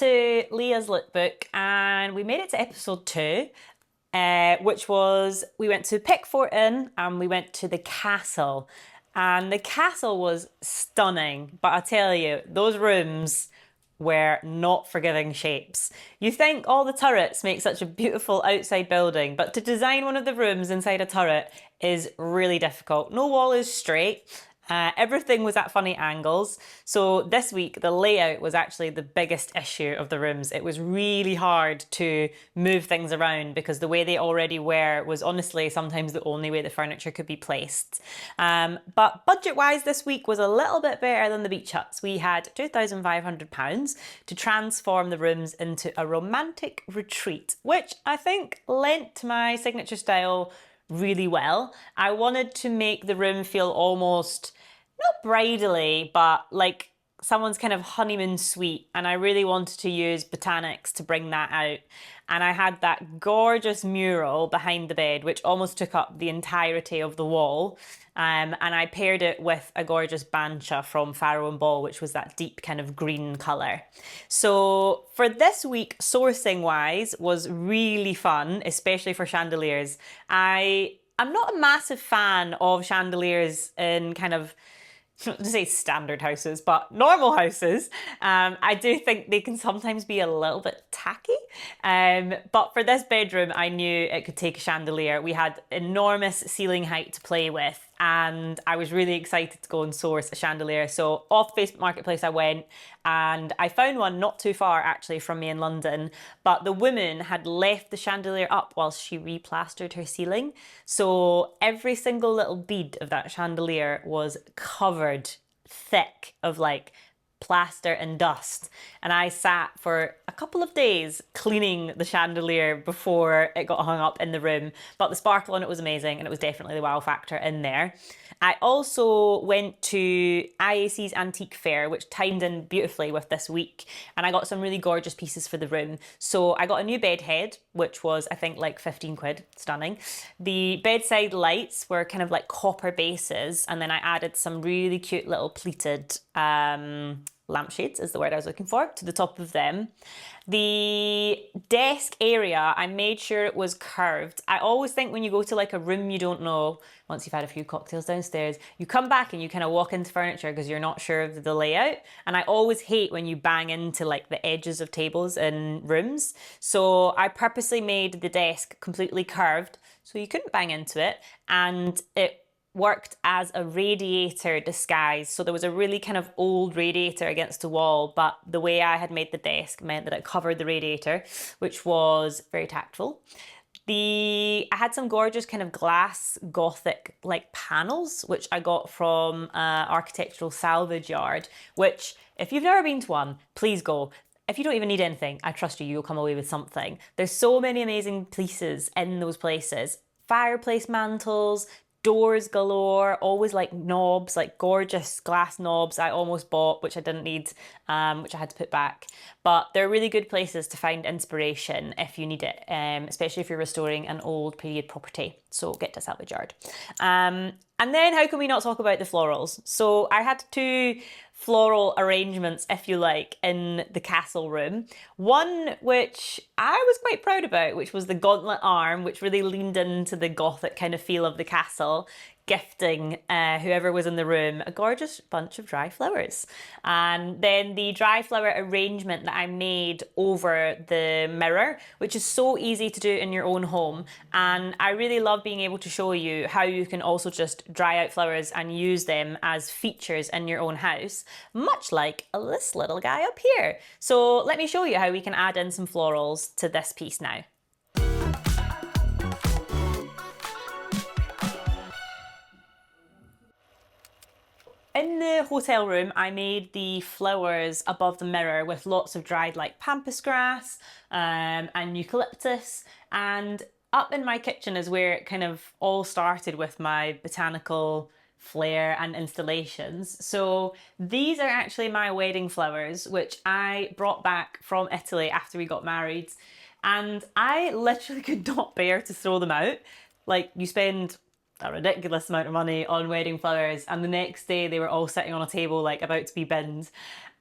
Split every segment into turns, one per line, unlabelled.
to Leah's lookbook and we made it to episode 2, which was we went to Peckforton and we went to the castle. And the castle was stunning, but I tell you, those rooms were not forgiving shapes. You think all the turrets make such a beautiful outside building, but to design one of the rooms inside a turret is really difficult. No wall is straight. Everything was at funny angles. So this week, the layout was actually the biggest issue of the rooms. It was really hard to move things around because the way they already were was honestly sometimes the only way the furniture could be placed. But budget-wise, this week was a little bit better than the beach huts. We had £2,500 to transform the rooms into a romantic retreat, which I think lent to my signature style really well. I wanted to make the room feel almost not bridally, but like someone's kind of honeymoon suite, and I really wanted to use botanics to bring that out. And I had that gorgeous mural behind the bed, which almost took up the entirety of the wall. And I paired it with a gorgeous bancha from Farrow and Ball, which was that deep kind of green colour. So for this week, sourcing wise, was really fun, especially for chandeliers. I'm not a massive fan of chandeliers in kind of, not to say standard houses, but normal houses. I do think they can sometimes be a little bit tacky. But for this bedroom, I knew it could take a chandelier. We had enormous ceiling height to play with, and I was really excited to go and source a chandelier. So off Facebook Marketplace I went, and I found one not too far actually from me in London, but the woman had left the chandelier up whilst she replastered her ceiling. So every single little bead of that chandelier was covered thick of like plaster and dust, and I sat for a couple of days cleaning the chandelier before it got hung up in the room. But the sparkle on it was amazing, and it was definitely the wow factor in there. I also went to IAC's Antique Fair, which timed in beautifully with this week, and I got some really gorgeous pieces for the room. So I got a new bed head, which was I think like 15 quid, stunning. The bedside lights were kind of like copper bases, and then I added some really cute little pleated lampshades is the word I was looking for, to the top of them. The desk area, I made sure it was curved. I always think when you go to like a room you don't know, once you've had a few cocktails downstairs, you come back and you kind of walk into furniture because you're not sure of the layout. And I always hate when you bang into like the edges of tables in rooms. So I purposely made the desk completely curved so you couldn't bang into it, and it worked as a radiator disguise. So there was a really kind of old radiator against the wall, but the way I had made the desk meant that it covered the radiator, which was very tactful. I had some gorgeous kind of glass gothic like panels, which I got from Architectural Salvage Yard, which if you've never been to one, please go. If you don't even need anything, I trust you'll come away with something. There's so many amazing pieces in those places. Fireplace mantles, doors galore, always like knobs, like gorgeous glass knobs I almost bought, which I didn't need, which I had to put back. But they're really good places to find inspiration if you need it, especially if you're restoring an old period property. So get to Salvage Yard. And then how can we not talk about the florals? So I had 2 floral arrangements, if you like, in the castle room. One which I was quite proud about, which was the gauntlet arm, which really leaned into the gothic kind of feel of the castle, gifting whoever was in the room a gorgeous bunch of dry flowers. And then the dry flower arrangement that I made over the mirror, which is so easy to do in your own home. And I really love being able to show you how you can also just dry out flowers and use them as features in your own house, much like this little guy up here. So let me show you how we can add in some florals to this piece now. In the hotel room, I made the flowers above the mirror with lots of dried like pampas grass and eucalyptus. And up in my kitchen is where it kind of all started with my botanical flair and installations. So these are actually my wedding flowers, which I brought back from Italy after we got married. And I literally could not bear to throw them out. Like, you spend a ridiculous amount of money on wedding flowers, and the next day they were all sitting on a table like about to be binned.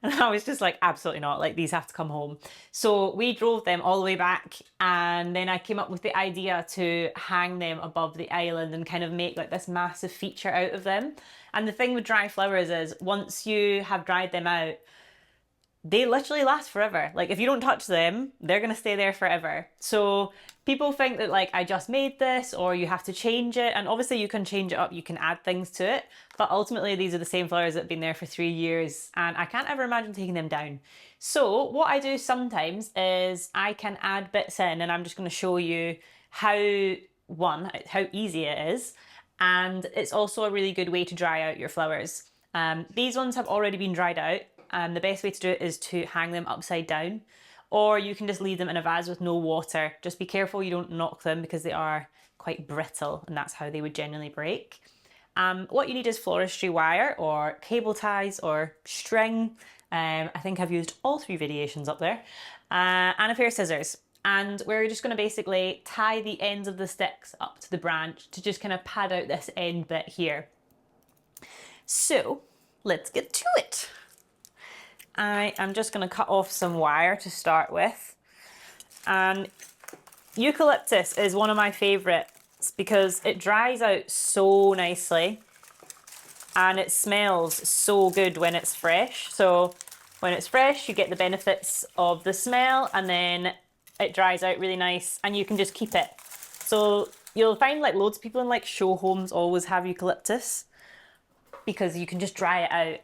And I was just like, absolutely not, like these have to come home. So we drove them all the way back, and then I came up with the idea to hang them above the island and kind of make like this massive feature out of them. And the thing with dry flowers is once you have dried them out, they literally last forever. Like if you don't touch them, they're gonna stay there forever. So people think that like I just made this or you have to change it, and obviously you can change it up, you can add things to it, but ultimately these are the same flowers that have been there for 3 years and I can't ever imagine taking them down. So what I do sometimes is I can add bits in, and I'm just going to show you how easy it is, and it's also a really good way to dry out your flowers. These ones have already been dried out, and the best way to do it is to hang them upside down, or you can just leave them in a vase with no water. Just be careful you don't knock them because they are quite brittle and that's how they would generally break. What you need is floristry wire or cable ties or string. I think I've used all 3 variations up there, and a pair of scissors. And we're just going to basically tie the ends of the sticks up to the branch to just kind of pad out this end bit here. So let's get to it. I am just going to cut off some wire to start with. And eucalyptus is one of my favourites because it dries out so nicely and it smells so good when it's fresh. So when it's fresh, you get the benefits of the smell, and then it dries out really nice and you can just keep it. So you'll find like loads of people in like show homes always have eucalyptus because you can just dry it out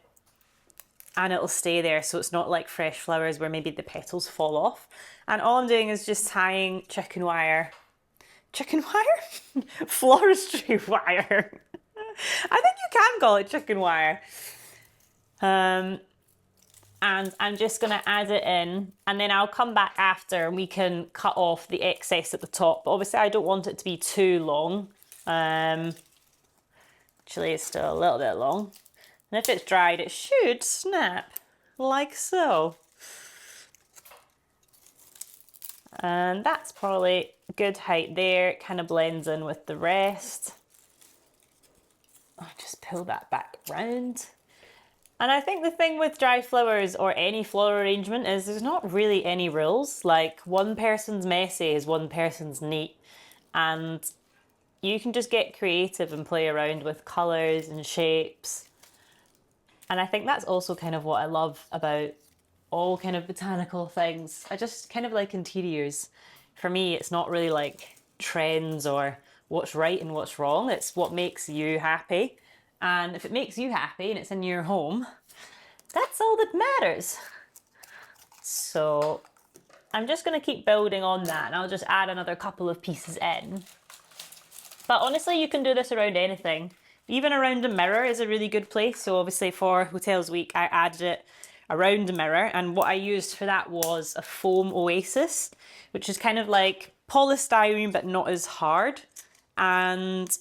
and it'll stay there, so it's not like fresh flowers where maybe the petals fall off. And all I'm doing is just tying chicken wire, floristry wire. I think you can call it chicken wire. And I'm just gonna add it in, and then I'll come back after and we can cut off the excess at the top. But obviously I don't want it to be too long. Actually it's still a little bit long. And if it's dried, it should snap like so. And that's probably a good height there. It kind of blends in with the rest. I'll just pull that back round. And I think the thing with dry flowers or any floral arrangement is there's not really any rules. Like one person's messy is one person's neat. And you can just get creative and play around with colours and shapes. And I think that's also kind of what I love about all kind of botanical things. I just kind of like interiors. For me, it's not really like trends or what's right and what's wrong. It's what makes you happy. And if it makes you happy and it's in your home, that's all that matters. So I'm just going to keep building on that, and I'll just add another couple of pieces in. But honestly, you can do this around anything. Even around a mirror is a really good place. So obviously for Hotels Week, I added it around a mirror. And what I used for that was a foam oasis, which is kind of like polystyrene, but not as hard. And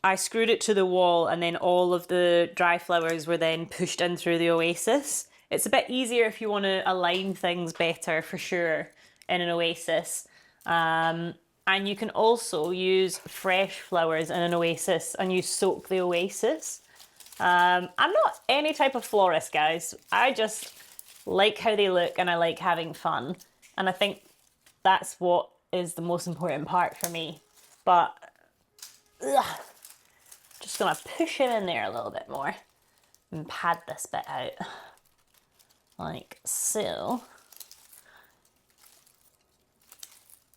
I screwed it to the wall, and then all of the dry flowers were then pushed in through the oasis. It's a bit easier if you want to align things better, for sure, in an oasis. And you can also use fresh flowers in an oasis, and you soak the oasis. I'm not any type of florist, guys. I just like how they look and I like having fun. And I think that's what is the most important part for me. But just gonna push it in there a little bit more and pad this bit out like so.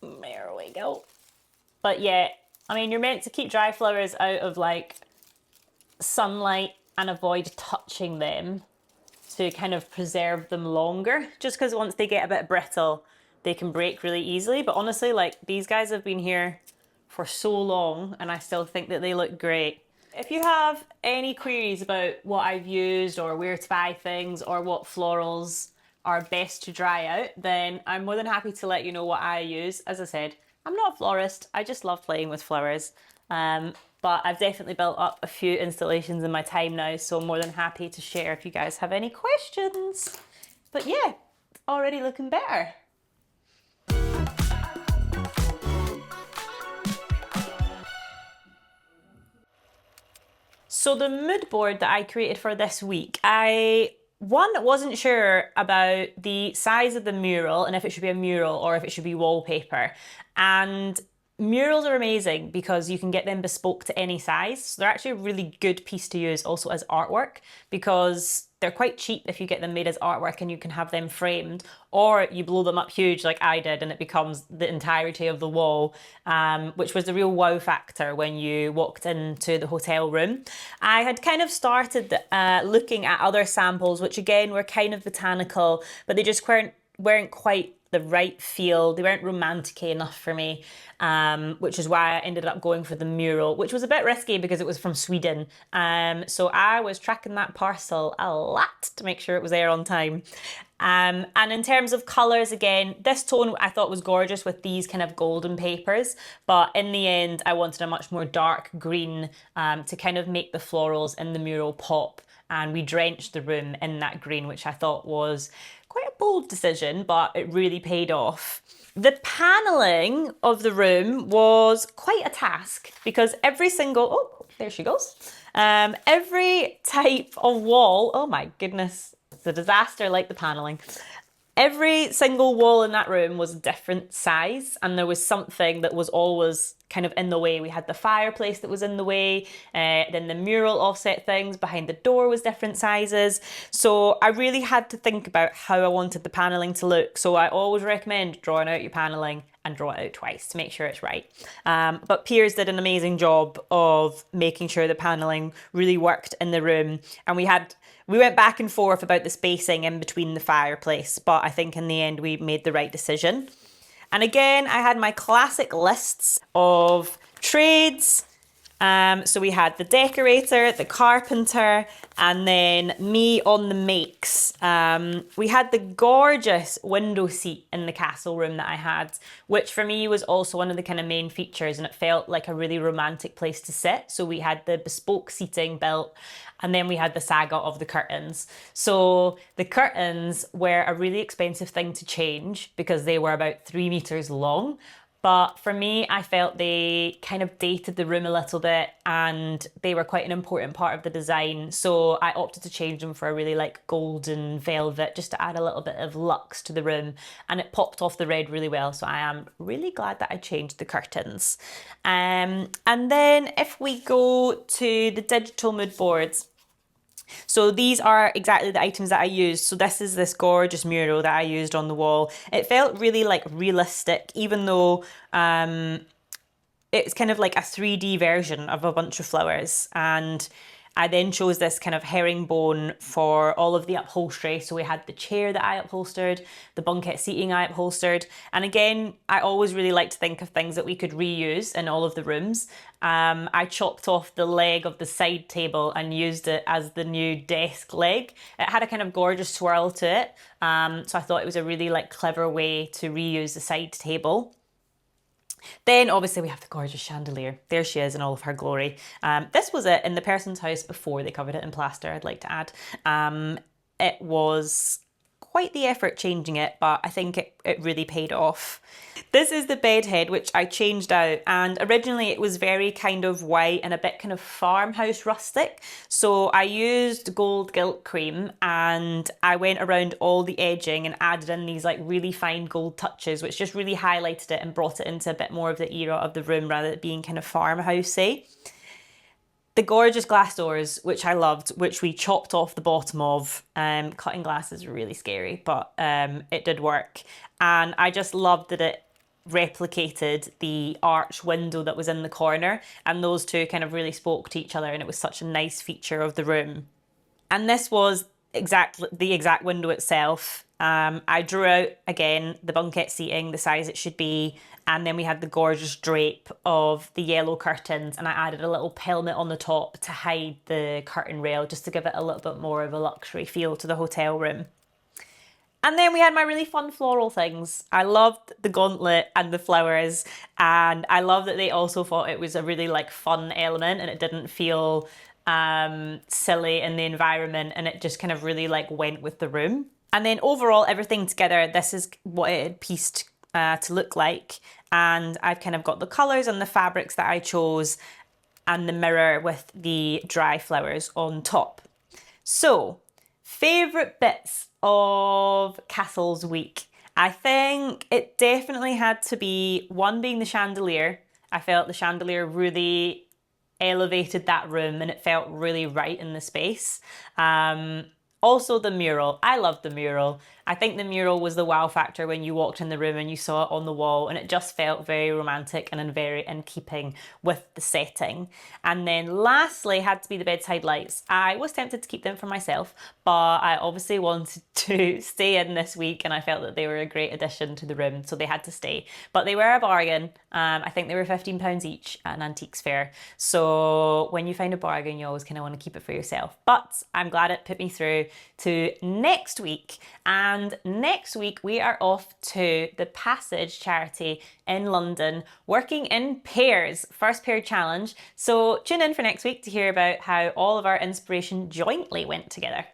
There we go. But yeah, I mean, you're meant to keep dry flowers out of like sunlight and avoid touching them to kind of preserve them longer, just because once they get a bit brittle, they can break really easily. But honestly, like these guys have been here for so long and I still think that they look great. If you have any queries about what I've used or where to buy things or what florals are best to dry out, then I'm more than happy to let you know what I use. As I said, I'm not a florist, I just love playing with flowers. But I've definitely built up a few installations in my time now, so I'm more than happy to share if you guys have any questions. But yeah, already looking better. So the mood board that I created for this week, I wasn't sure about the size of the mural and if it should be a mural or if it should be wallpaper. And murals are amazing because you can get them bespoke to any size. So they're actually a really good piece to use also as artwork because they're quite cheap if you get them made as artwork and you can have them framed, or you blow them up huge like I did and it becomes the entirety of the wall, which was the real wow factor when you walked into the hotel room. I had kind of started looking at other samples, which again were kind of botanical, but they just weren't quite the right feel. They weren't romantic enough for me, which is why I ended up going for the mural, which was a bit risky because it was from Sweden. So I was tracking that parcel a lot to make sure it was there on time. And in terms of colours, again, this tone I thought was gorgeous with these kind of golden papers, but in the end I wanted a much more dark green to kind of make the florals in the mural pop. And we drenched the room in that green, which I thought was quite a bold decision, but it really paid off. The panelling of the room was quite a task because every single, oh, there she goes. Every type of wall, oh my goodness, it's a disaster like the panelling. Every single wall in that room was a different size and there was something that was always kind of in the way. We had the fireplace that was in the way, then the mural offset things behind the door was different sizes. So I really had to think about how I wanted the panelling to look. So I always recommend drawing out your panelling and draw it out twice to make sure it's right. But Piers did an amazing job of making sure the panelling really worked in the room. And we went back and forth about the spacing in between the fireplace, but I think in the end we made the right decision. And again, I had my classic lists of trades. So we had the decorator, the carpenter, and then me on the makes. We had the gorgeous window seat in the castle room that I had, which for me was also one of the kind of main features, and it felt like a really romantic place to sit. So we had the bespoke seating built, and then we had the saga of the curtains. So the curtains were a really expensive thing to change because they were about 3 meters long. But for me, I felt they kind of dated the room a little bit and they were quite an important part of the design. So I opted to change them for a really like golden velvet just to add a little bit of luxe to the room. And it popped off the red really well. So I am really glad that I changed the curtains. And then if we go to the digital mood boards, so these are exactly the items that I used. So this is this gorgeous mural that I used on the wall. It felt really like realistic, even though it's kind of like a 3D version of a bunch of flowers. And I then chose this kind of herringbone for all of the upholstery. So we had the chair that I upholstered, the bunket seating I upholstered. And again, I always really like to think of things that we could reuse in all of the rooms. I chopped off the leg of the side table and used it as the new desk leg. It had a kind of gorgeous swirl to it. So I thought it was a really like clever way to reuse the side table. Then obviously we have the gorgeous chandelier. There she is in all of her glory. This was it in the person's house before they covered it in plaster, I'd like to add. It was quite the effort changing it, but I think it really paid off. This is the bed head, which I changed out, and originally it was very kind of white and a bit kind of farmhouse rustic. So I used gold gilt cream and I went around all the edging and added in these like really fine gold touches, which just really highlighted it and brought it into a bit more of the era of the room rather than being kind of farmhousey. The gorgeous glass doors, which I loved, which we chopped off the bottom of. Cutting glass is really scary, but it did work. And I just loved that it replicated the arch window that was in the corner, and those two kind of really spoke to each other, and it was such a nice feature of the room. And this was the exact window itself. I drew out, again, the bunket seating, the size it should be, and then we had the gorgeous drape of the yellow curtains, and I added a little pelmet on the top to hide the curtain rail, just to give it a little bit more of a luxury feel to the hotel room. And then we had my really fun floral things. I loved the gauntlet and the flowers, and I love that they also thought it was a really like fun element and it didn't feel silly in the environment, and it just kind of really like went with the room. And then overall, everything together, this is what it had pieced to look like. And I've kind of got the colours and the fabrics that I chose. and the mirror with the dry flowers on top. So, favourite bits of Castle's week? I think it definitely had to be one being the chandelier. I felt the chandelier really elevated that room and it felt really right in the space. Also the mural. I loved the mural. I think the mural was the wow factor when you walked in the room and you saw it on the wall, and it just felt very romantic and very in keeping with the setting. And then lastly had to be the bedside lights. I was tempted to keep them for myself, but I obviously wanted to stay in this week and I felt that they were a great addition to the room, so they had to stay. But they were a bargain. I think they were £15 each at an antiques fair. So when you find a bargain, you always kind of want to keep it for yourself. But I'm glad it put me through to next week. And next week we are off to the Passage charity in London, working in pairs, first pair challenge. So tune in for next week to hear about how all of our inspiration jointly went together.